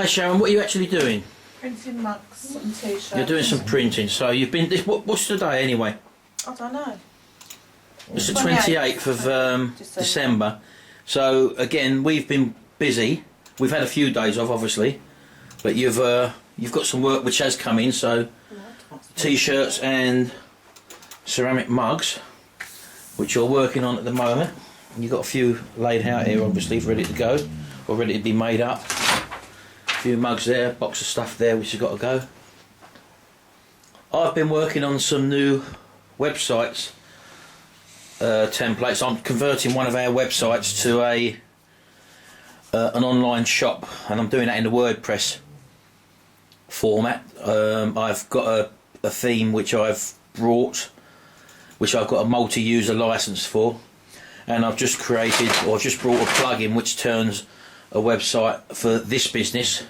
Hi Sharon, what are you actually doing? Printing mugs and t-shirts. You're doing some printing, so you've been... What's today anyway? I don't know. It's the 28th of December. So again, we've been busy. We've had a few days off, obviously, but you've got some work which has come in. So t-shirts and ceramic mugs, which you're working on at the moment. You've got a few laid out here, obviously, ready to go or ready to be made up. A few mugs there, box of stuff there, which has got to go. I've been working on some new websites. Templates. I'm converting one of our websites to an online shop, and I'm doing that in the WordPress format. I've got a theme which I've brought, which I've got a multi-user license for, and I've just created, or just brought a plugin which turns a website for this business,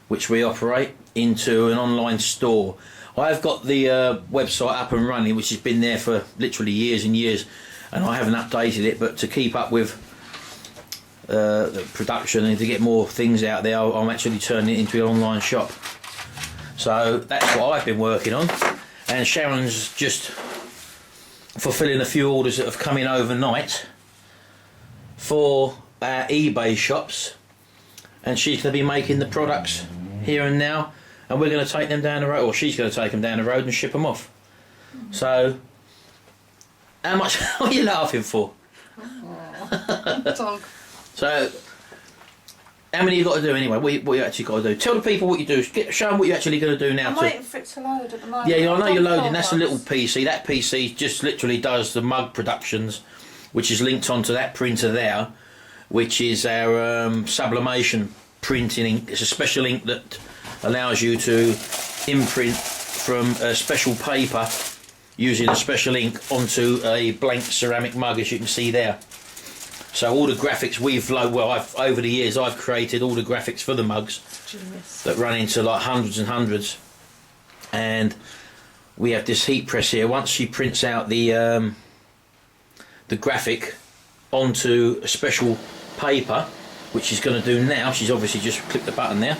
which we operate, into an online store. I've got the website up and running, which has been there for literally years and years, and I haven't updated it, but to keep up with the production and to get more things out there, I'm actually turning it into an online shop. So that's what I've been working on, and Sharon's just fulfilling a few orders that have come in overnight for our eBay shops, and she's going to be making the products here and now. And we're going to take them down the road, or she's going to take them down the road and ship them off. So, how much are you laughing for? Dog. So, how many you got to do anyway? What you actually got to do? Tell the people what you do. Show them what you're actually going to do now. I'm waiting for it to load at the moment. Yeah, I know you're loading. That's a little PC. That PC just literally does the mug productions, which is linked onto that printer there, which is our sublimation printing ink. It's a special ink that allows you to imprint from a special paper using a special ink onto a blank ceramic mug, as you can see there. So all the graphics over the years I've created all the graphics for the mugs. Genius. That run into like hundreds and hundreds, and we have this heat press here. Once she prints out the graphic onto a special paper, which she's going to do now, she's obviously just clicked the button there.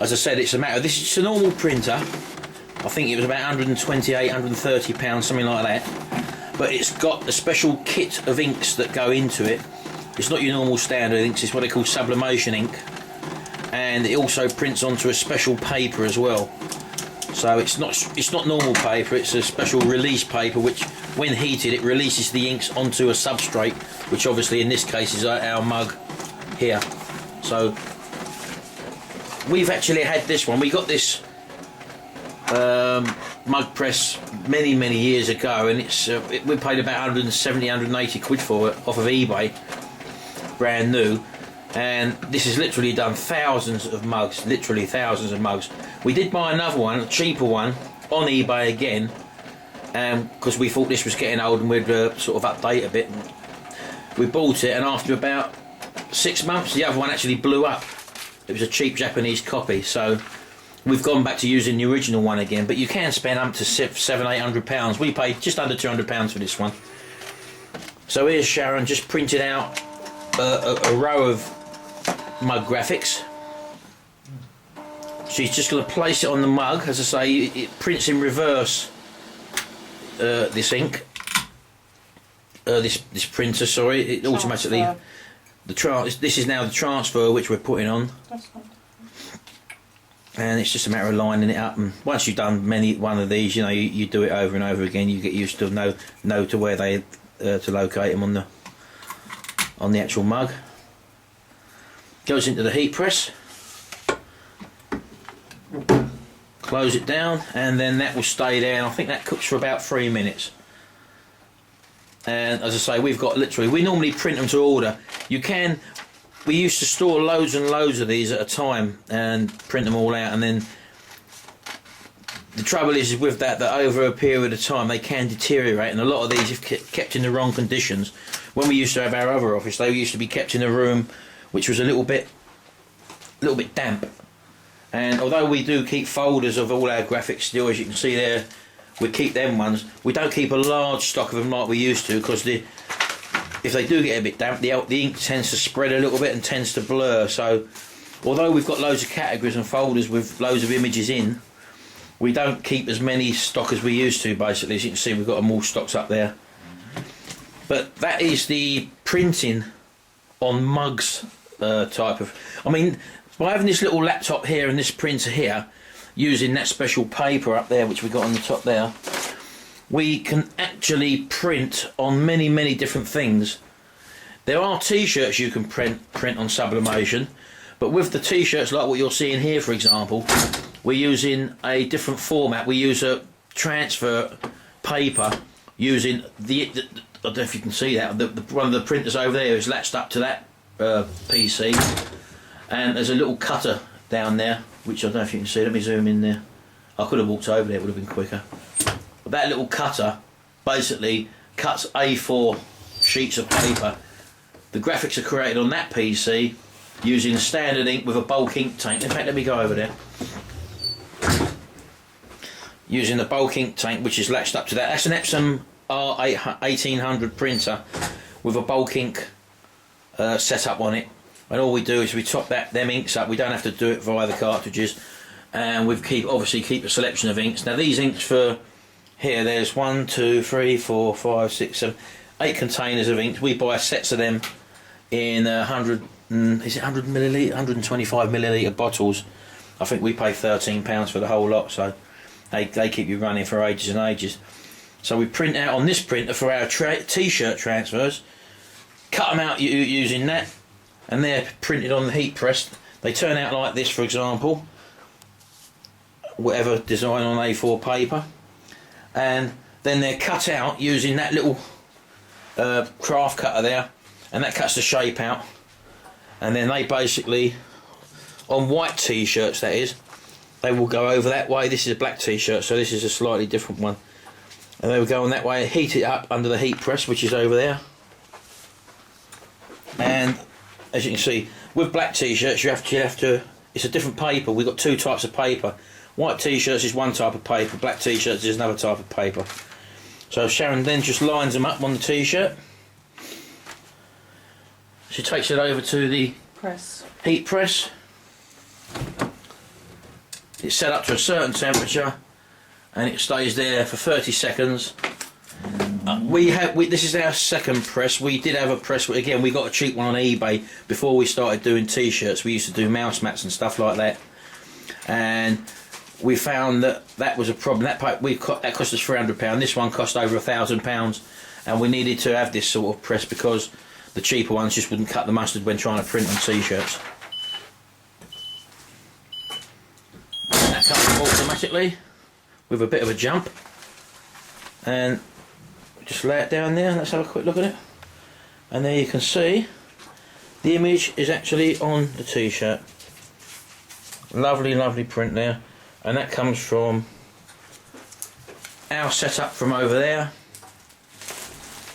As I said, it's a matter. This is a normal printer. I think it was about 128, 130 pounds, something like that. But it's got a special kit of inks that go into it. It's not your normal standard inks. It's what they call sublimation ink, and it also prints onto a special paper as well. So it's not normal paper. It's a special release paper, which, when heated, it releases the inks onto a substrate, which obviously in this case is our mug here. So we've actually had this one. We got this mug press many years ago, and it's we paid about 170, 180 quid for it off of eBay, brand new. And this has literally done thousands of mugs, literally thousands of mugs. We did buy another one, a cheaper one, on eBay again, because we thought this was getting old and we'd sort of update a bit. We bought it, and after about 6 months, the other one actually blew up. It was a cheap Japanese copy, so we've gone back to using the original one again. But you can spend up to £700-800. We paid just under £200 for this one. So here's Sharon just printed out a row of mug graphics. She's just going to place it on the mug. As I say, it prints in reverse. This ink, this printer. Sorry, it automatically. This is now the transfer which we're putting on, and it's just a matter of lining it up. And once you've done one of these, you know, you do it over and over again. You get used to know to where they to locate them on the actual mug. Goes into the heat press. Close it down, and then that will stay there. And I think that cooks for about 3 minutes. And as I say, we've got literally, we normally print them to order. We used to store loads and loads of these at a time and print them all out, and then the trouble is with that over a period of time they can deteriorate, and a lot of these, if kept in the wrong conditions, when we used to have our other office, they used to be kept in a room which was a little bit damp. And although we do keep folders of all our graphics still, as you can see there, we keep them ones. We don't keep a large stock of them like we used to, because if they do get a bit damp, the ink tends to spread a little bit and tends to blur. So although we've got loads of categories and folders with loads of images in, we don't keep as many stock as we used to, basically. As you can see, we've got them all stocks up there. But that is the printing on mugs type of... I mean, by having this little laptop here and this printer here, using that special paper up there, which we got on the top there, we can actually print on many, many different things. There are t-shirts you can print on sublimation, but with the t-shirts like what you're seeing here, for example, we're using a different format. We use a transfer paper using I don't know if you can see that, one of the printers over there is latched up to that PC, and there's a little cutter down there, which I don't know if you can see. Let me zoom in there. I could have walked over there, it would have been quicker. But that little cutter basically cuts A4 sheets of paper. The graphics are created on that PC using standard ink with a bulk ink tank. In fact, let me go over there. Using the bulk ink tank, which is latched up to that. That's an Epson R1800 printer with a bulk ink setup on it. And all we do is we top them inks up. We don't have to do it via the cartridges. And we obviously keep a selection of inks. Now these inks for here, there's 1, 2, 3, 4, 5, 6, 7, 8 containers of inks. We buy sets of them in 100, is it 100 millilitre, 125 millilitre bottles. I think we pay £13 for the whole lot, so they keep you running for ages and ages. So we print out on this printer for our t-shirt transfers, cut them out using that, and they're printed on the heat press. They turn out like this, for example, whatever design on A4 paper, and then they're cut out using that little craft cutter there, and that cuts the shape out, and then they basically, on white t-shirts that is, they will go over that way. This is a black t-shirt, so this is a slightly different one, and they will go on that way, heat it up under the heat press, which is over there. And as you can see, with black t-shirts you have to, it's a different paper. We've got two types of paper. White t-shirts is one type of paper, black t-shirts is another type of paper. So Sharon then just lines them up on the t-shirt. She takes it over to the heat press. It's set up to a certain temperature and it stays there for 30 seconds. This is our second press. We did have a press, again we got a cheap one on eBay before we started doing t-shirts. We used to do mouse mats and stuff like that, and we found that was a problem. That cost us £300. This one cost over £1,000, and we needed to have this sort of press because the cheaper ones just wouldn't cut the mustard when trying to print on t-shirts. That comes automatically with a bit of a jump, and just lay it down there and let's have a quick look at it. And there you can see the image is actually on the t-shirt. Lovely, lovely print there. And that comes from our setup from over there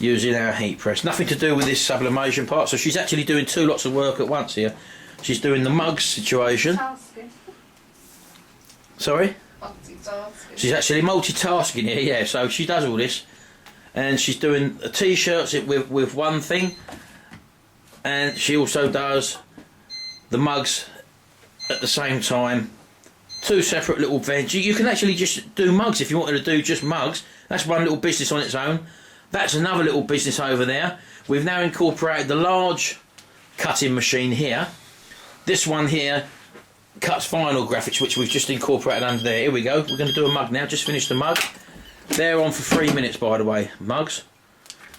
using our heat press. Nothing to do with this sublimation part. So she's actually doing two lots of work at once here. She's doing the mugs situation. Sorry? Multitasking. She's actually multitasking here, yeah. So she does all this. And she's doing the t-shirts with one thing, and she also does the mugs at the same time. Two separate little ventures. You can actually just do mugs if you wanted to do just mugs. That's one little business on its own. That's another little business over there. We've now incorporated the large cutting machine here. This one here cuts vinyl graphics, which we've just incorporated under there. Here we go. We're going to do a mug now. Just finished the mug. They're on for 3 minutes, by the way, mugs.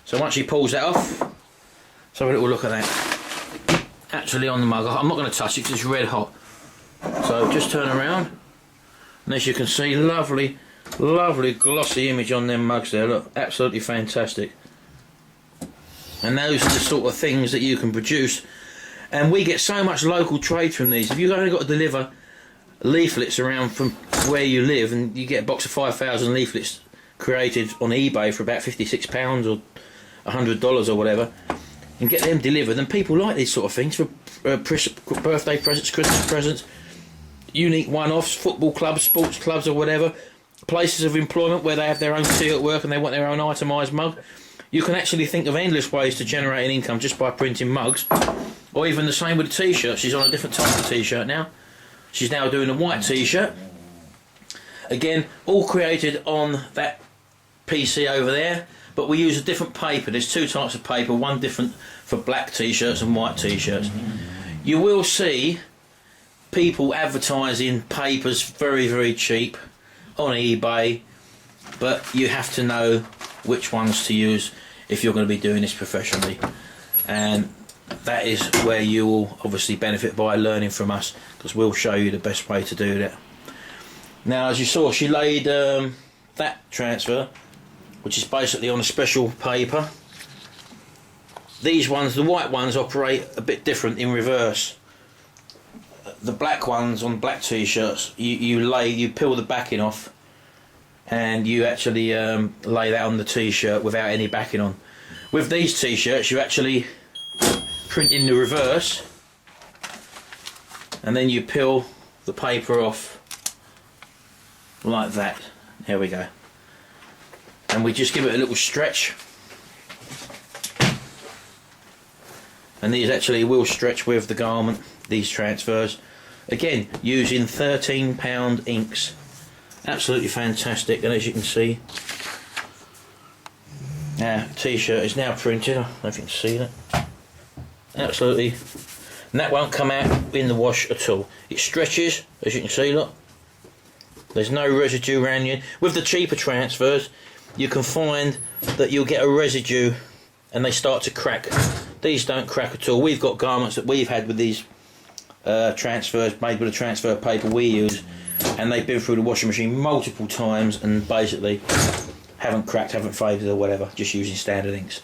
So once she pulls that off, let's have a little look at that. Actually on the mug, I'm not going to touch it because it's red hot. So just turn around, and as you can see, lovely, lovely glossy image on them mugs there. Look, absolutely fantastic. And those are the sort of things that you can produce. And we get so much local trade from these. If you've only got to deliver leaflets around from where you live, and you get a box of 5,000 leaflets created on eBay for about £56 or $100 or whatever, and get them delivered, and people like these sort of things for birthday presents, Christmas presents, unique one-offs, football clubs, sports clubs or whatever, places of employment where they have their own tea at work and they want their own itemised mug. you can actually think of endless ways to generate an income just by printing mugs, or even the same with a t-shirt. She's on a different type of t-shirt now. She's now doing a white t-shirt. Again, all created on that PC over there, but we use a different paper. There's two types of paper, one different for black t-shirts and white t-shirts. You will see people advertising papers very, very cheap on eBay, but you have to know which ones to use if you're going to be doing this professionally, and that is where you will obviously benefit by learning from us, because we'll show you the best way to do that. Now, as you saw, she laid that transfer, which is basically on a special paper. These ones, the white ones, operate a bit different in reverse. The black ones on black t-shirts, you peel the backing off, and you actually lay that on the t-shirt without any backing on. With these t-shirts, you actually print in the reverse, and then you peel the paper off like that. There we go. And we just give it a little stretch, and these actually will stretch with the garment, these transfers. Again, using £13 inks. Absolutely fantastic. And as you can see, now t-shirt is now printed. I don't know if you can see that. Absolutely. And that won't come out in the wash at all. It stretches, as you can see, look. There's no residue around you. With the cheaper transfers, you can find that you'll get a residue and they start to crack. These don't crack at all. We've got garments that we've had with these transfers made with the transfer paper we use, and they've been through the washing machine multiple times and basically haven't cracked, haven't faded or whatever, just using standard inks.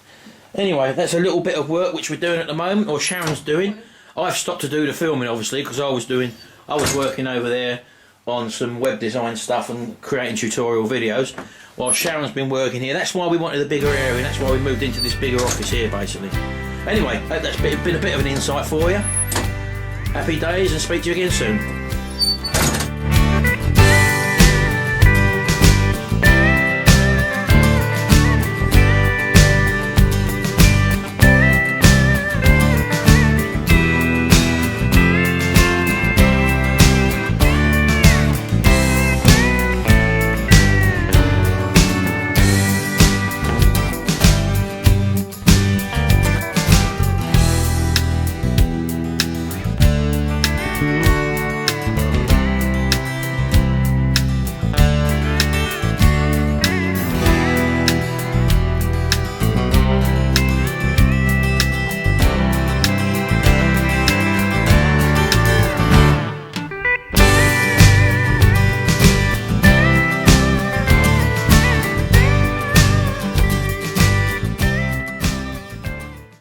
Anyway, that's a little bit of work which we're doing at the moment, or Sharon's doing. I've stopped to do the filming obviously because I was working over there on some web design stuff and creating tutorial videos, while Sharon's been working here. That's why we wanted a bigger area, and that's why we moved into this bigger office here basically. Anyway, that's been a bit of an insight for you. Happy days, and speak to you again soon.